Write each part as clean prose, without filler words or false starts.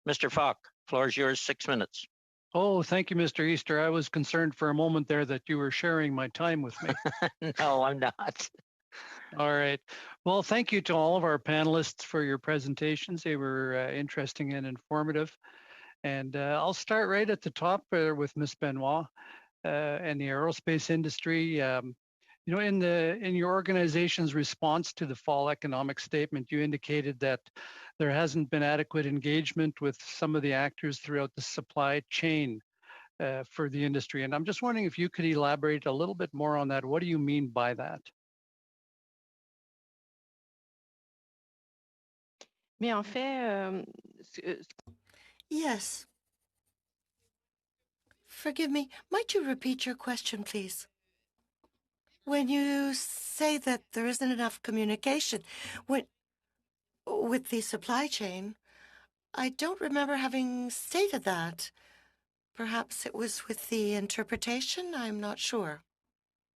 Mr. Falk, floor is yours, 6 minutes. Oh, thank you, Mr. Easter. I was concerned for a moment there that you were sharing my time with me. No, I'm not. All right. Well, thank you to all of our panelists for your presentations. They were interesting and informative. And I'll start right at the top with Ms. Benoit and the aerospace industry. You know, in your organization's response to the fall economic statement, you indicated that there hasn't been adequate engagement with some of the actors throughout the supply chain for the industry. And I'm just wondering if you could elaborate a little bit more on that. What do you mean by that? Mais en fait, Yes. Forgive me, might you repeat your question, please? When you say that there isn't enough communication with the supply chain, I don't remember having stated that. Perhaps it was with the interpretation, I'm not sure.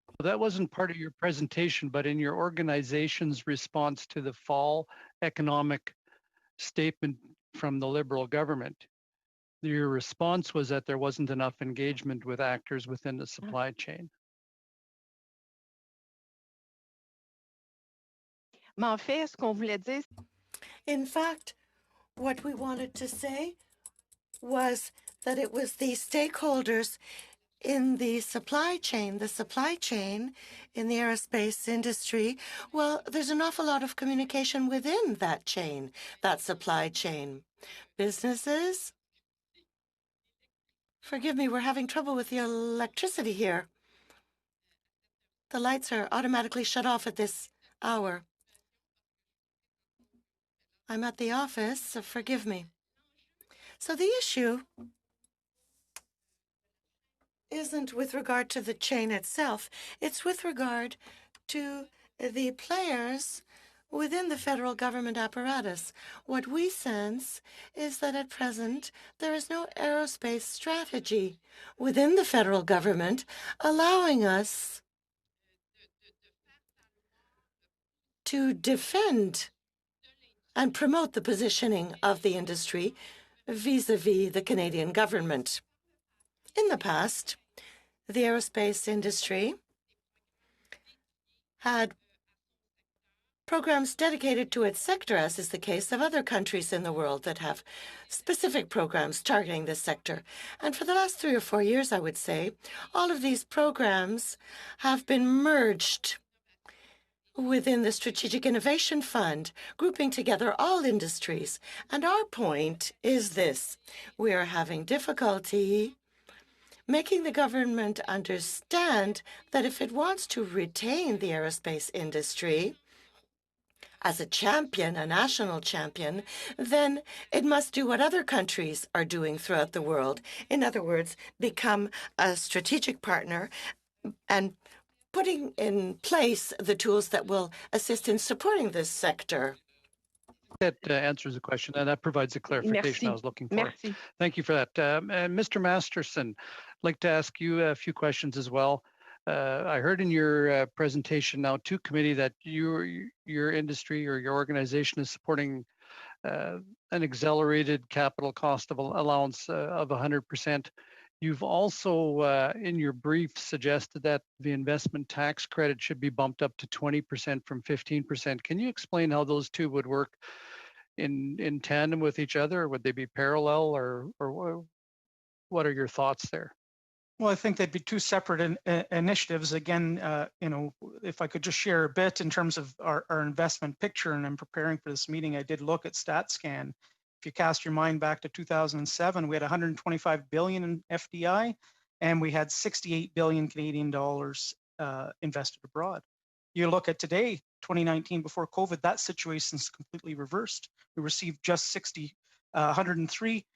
Well, that wasn't part of your presentation, but in your organization's response to the fall economic statement from the Liberal government, your response was that there wasn't enough engagement with actors within the supply chain. mais en fait, ce qu'on voulait dire, In fact, what we wanted to say was that it was the stakeholders in the supply chain in the aerospace industry. Well, there's an awful lot of communication within that chain, that supply chain. Businesses, forgive me, we're having trouble with the electricity here. The lights are automatically shut off at this hour. I'm at the office, so forgive me. So the issue isn't with regard to the chain itself. It's with regard to the players within the federal government apparatus. What we sense is that at present, there is no aerospace strategy within the federal government allowing us to defend and promote the positioning of the industry vis-a-vis the Canadian government. In the past, the aerospace industry had programs dedicated to its sector, as is the case of other countries in the world that have specific programs targeting this sector. And for the last 3 or 4 years, I would say, all of these programs have been merged within the Strategic Innovation Fund, grouping together all industries. And our point is this: we are having difficulty making the government understand that if it wants to retain the aerospace industry as a champion, a national champion, then it must do what other countries are doing throughout the world. In other words, become a strategic partner and putting in place the tools that will assist in supporting this sector. That answers the question, and that provides the clarification Merci. I was looking for. Merci. Thank you for that. And Mr. Masterson, I'd like to ask you a few questions as well. I heard in your presentation now to committee that your industry or your organization is supporting an accelerated capital cost of allowance of 100%. You've also, in your brief, suggested that the investment tax credit should be bumped up to 20% from 15%. Can you explain how those two would work in tandem with each other? Or would they be parallel, or what are your thoughts there? Well, I think they'd be two separate initiatives. Again, you know, if I could just share a bit in terms of our investment picture, and I'm preparing for this meeting, I did look at StatScan. If you cast your mind back to 2007, we had 125 billion in FDI, and we had 68 billion Canadian dollars invested abroad. You look at today, 2019, before COVID, that situation's completely reversed. We received just 103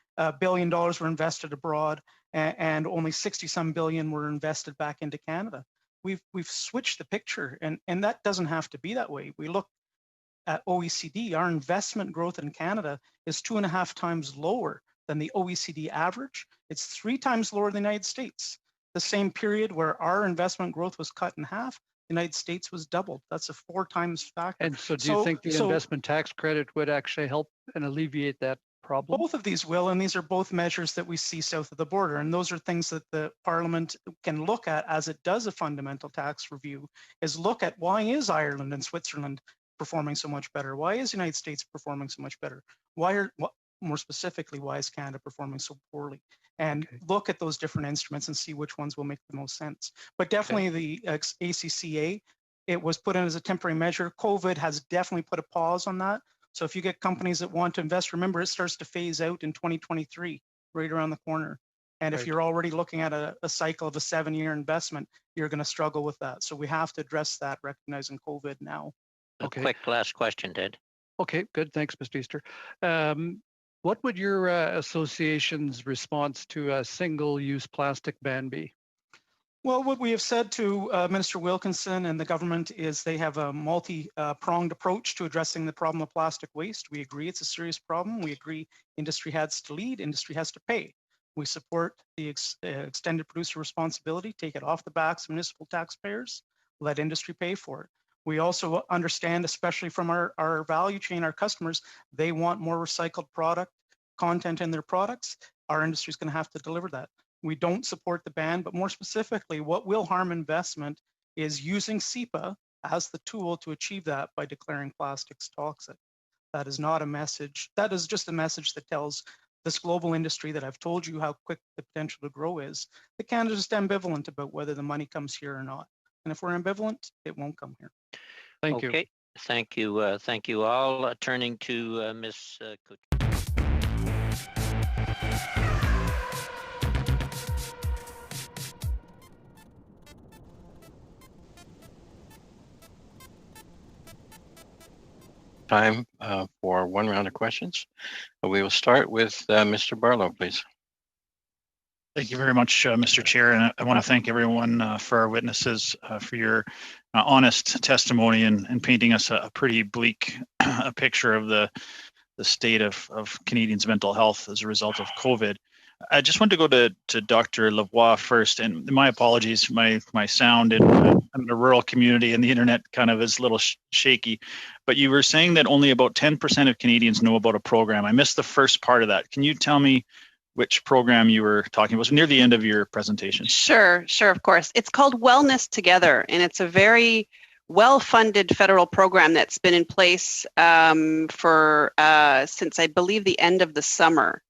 billion dollars were invested abroad, and only 60-some billion were invested back into Canada. We've switched the picture, and that doesn't have to be that way. We look at OECD, our investment growth in Canada is 2.5 times lower than the OECD average. It's 3 times lower than the United States. The same period where our investment growth was cut in half, the United States was doubled. That's a 4 times factor. And so do you think the investment tax credit would actually help and alleviate that problem? Both of these will, and these are both measures that we see south of the border. And those are things that the Parliament can look at as it does a fundamental tax review, is look at why is Ireland and Switzerland performing so much better? Why is the United States performing so much better? More specifically, why is Canada performing so poorly? And look at those different instruments and see which ones will make the most sense. But definitely the ACCA, it was put in as a temporary measure. COVID has definitely put a pause on that. So if you get companies that want to invest, remember it starts to phase out in 2023, right around the corner. And if you're already looking at a cycle of a 7-year investment, you're going to struggle with that. So we have to address that, recognizing COVID now. A quick last question, Ted. Okay, good. Thanks, Mr. Easter. What would your association's response to a single-use plastic ban be? Well, what we have said to Minister Wilkinson and the government is they have a multi-pronged approach to addressing the problem of plastic waste. We agree it's a serious problem. We agree industry has to lead, industry has to pay. We support the extended producer responsibility, take it off the backs of municipal taxpayers, let industry pay for it. We also understand, especially from our value chain, our customers, they want more recycled product content in their products. Our industry is going to have to deliver that. We don't support the ban, but more specifically, what will harm investment is using SEPA as the tool to achieve that by declaring plastics toxic. That is not a message. That is just a message that tells this global industry that I've told you how quick the potential to grow is, that Canada is ambivalent about whether the money comes here or not. And if we're ambivalent, it won't come here. Thank you. Okay, thank you. Thank you all. Turning to Ms. Kut. Time for one round of questions. We will start with Mr. Barlow, please. Thank you very much, Mr. Chair. And I want to thank everyone for our witnesses for your honest testimony and painting us a pretty bleak picture of the state of Canadians' mental health as a result of COVID. I just want to go to Dr. Lavoie first, and my apologies, my sound I'm in a rural community and the internet kind of is a little shaky, but you were saying that only about 10% of Canadians know about a program. I missed the first part of that. Can you tell me which program you were talking about? It was near the end of your presentation. Sure, of course. It's called Wellness Together, and it's a very well-funded federal program that's been in place for since I believe the end of the summer.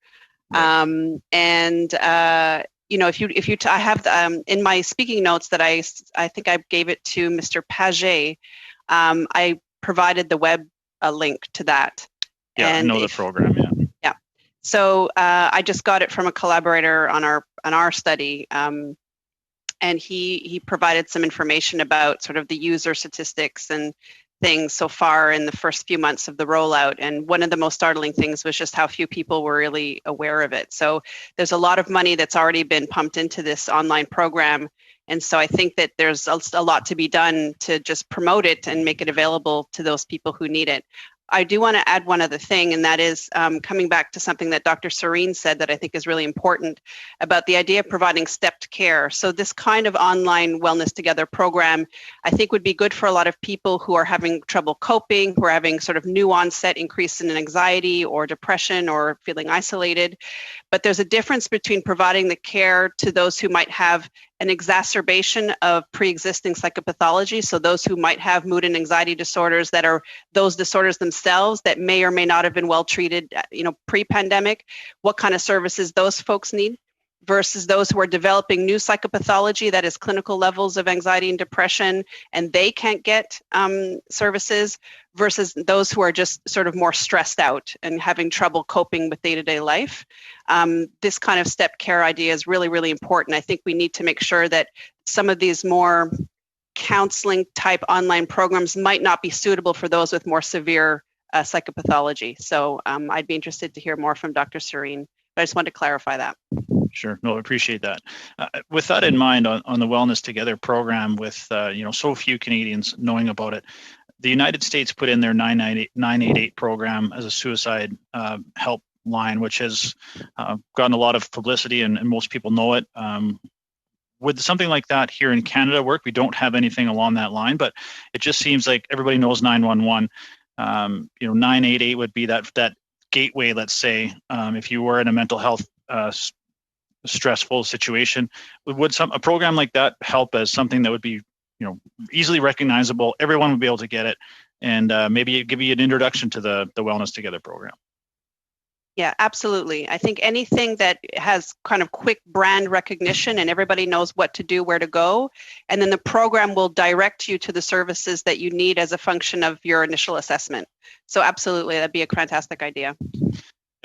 Right. I have in my speaking notes that I think I gave it to Mr. Paget. I provided the web link to that. Yeah, and I know the program. Yeah. So I just got it from a collaborator on our study, and he provided some information about sort of the user statistics and things so far in the first few months of the rollout. And one of the most startling things was just how few people were really aware of it. So there's a lot of money that's already been pumped into this online program. And so I think that there's a lot to be done to just promote it and make it available to those people who need it. I do want to add one other thing, and that is coming back to something that Dr. Serene said that I think is really important about the idea of providing stepped care. So this kind of online Wellness Together program, I think would be good for a lot of people who are having trouble coping, who are having sort of new onset increase in anxiety or depression or feeling isolated. But there's a difference between providing the care to those who might have an exacerbation of pre-existing psychopathology. So those who might have mood and anxiety disorders that are those disorders themselves that may or may not have been well treated, pre-pandemic, what kind of services those folks need, versus those who are developing new psychopathology, that is clinical levels of anxiety and depression, and they can't get services, versus those who are just sort of more stressed out and having trouble coping with day-to-day life. This kind of step care idea is really, really important. I think we need to make sure that some of these more counseling type online programs might not be suitable for those with more severe psychopathology. So I'd be interested to hear more from Dr. Serene, but I just wanted to clarify that. Sure. No, I appreciate that. With that in mind, on the Wellness Together program, with so few Canadians knowing about it, the United States put in their 988 program as a suicide help line, which has gotten a lot of publicity, and most people know it. Would something like that here in Canada work? We don't have anything along that line, but it just seems like everybody knows 911. 988 would be that gateway, let's say, if you were in a mental health stressful situation, would a program like that help as something that would be, easily recognizable? Everyone would be able to get it, and maybe give you an introduction to the Wellness Together program. Yeah, absolutely. I think anything that has kind of quick brand recognition and everybody knows what to do, where to go, and then the program will direct you to the services that you need as a function of your initial assessment. So absolutely, that'd be a fantastic idea.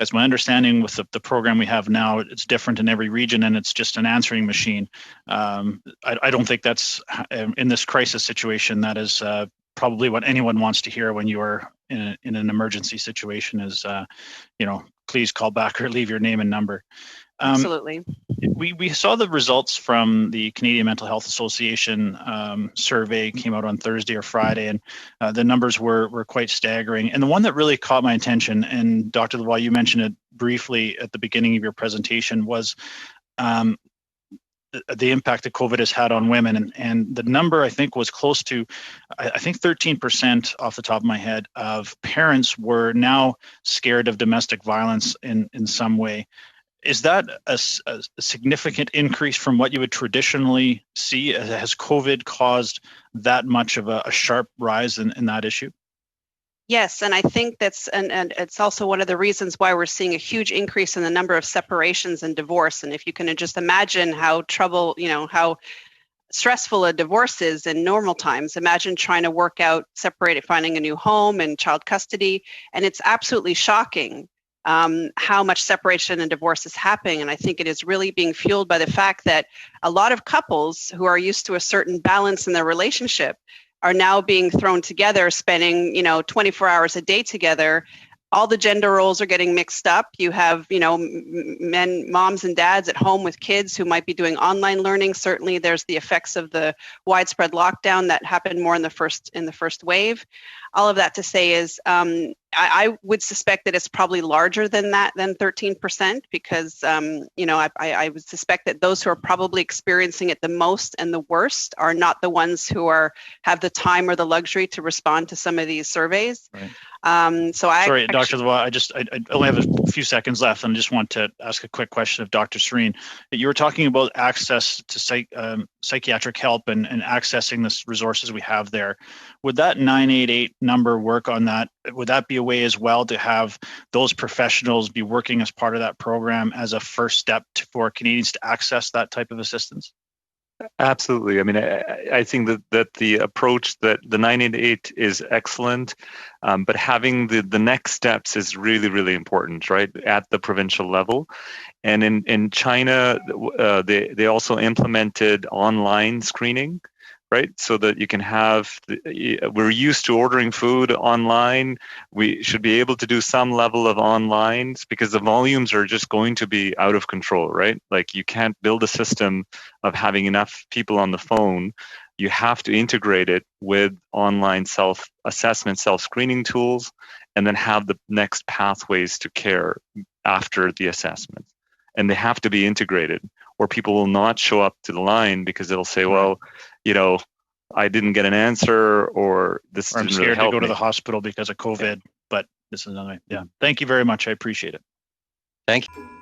As my understanding with the program we have now, it's different in every region, and it's just an answering machine. I don't think that's, in this crisis situation, that is probably what anyone wants to hear when you are in an emergency situation is, please call back or leave your name and number. Absolutely. We saw the results from the Canadian Mental Health Association survey came out on Thursday or Friday, and the numbers were quite staggering. And the one that really caught my attention, and Dr. Lavoie, you mentioned it briefly at the beginning of your presentation, was the impact that COVID has had on women. And the number, I think, was close to, I think 13% off the top of my head, of parents were now scared of domestic violence in some way. Is that a significant increase from what you would traditionally see? Has COVID caused that much of a sharp rise in that issue? Yes, and I think that's, and it's also one of the reasons why we're seeing a huge increase in the number of separations and divorce. And if you can just imagine how how stressful a divorce is in normal times, imagine trying to work out, finding a new home and child custody. And it's absolutely shocking how much separation and divorce is happening. And I think it is really being fueled by the fact that a lot of couples who are used to a certain balance in their relationship are now being thrown together, spending 24 hours a day together. All the gender roles are getting mixed up. You have moms and dads at home with kids who might be doing online learning. Certainly there's the effects of the widespread lockdown that happened more in the first wave. All of that to say is I would suspect that it's probably larger than that, than 13%, because I would suspect that those who are probably experiencing it the most and the worst are not the ones who have the time or the luxury to respond to some of these surveys. Right. Sorry, Dr. Lavoie, I only have a few seconds left, and I just want to ask a quick question of Dr. Serene. You were talking about access to psychiatric help and accessing the resources we have there. Would that 988 number work on that? Would that be a way as well to have those professionals be working as part of that program as a first step for Canadians to access that type of assistance? Absolutely. I mean, I think that the approach that the 988 is excellent, but having the next steps is really, really important, right, at the provincial level. And in China, they also implemented online screening, right? So that you can we're used to ordering food online. We should be able to do some level of online because the volumes are just going to be out of control, right? Like you can't build a system of having enough people on the phone. You have to integrate it with online self-assessment, self-screening tools, and then have the next pathways to care after the assessment. And they have to be integrated, or people will not show up to the line because they'll say, well, I didn't get an answer, or this I'm scared to go to the hospital because of COVID, but this is another way. Yeah. Thank you very much. I appreciate it. Thank you.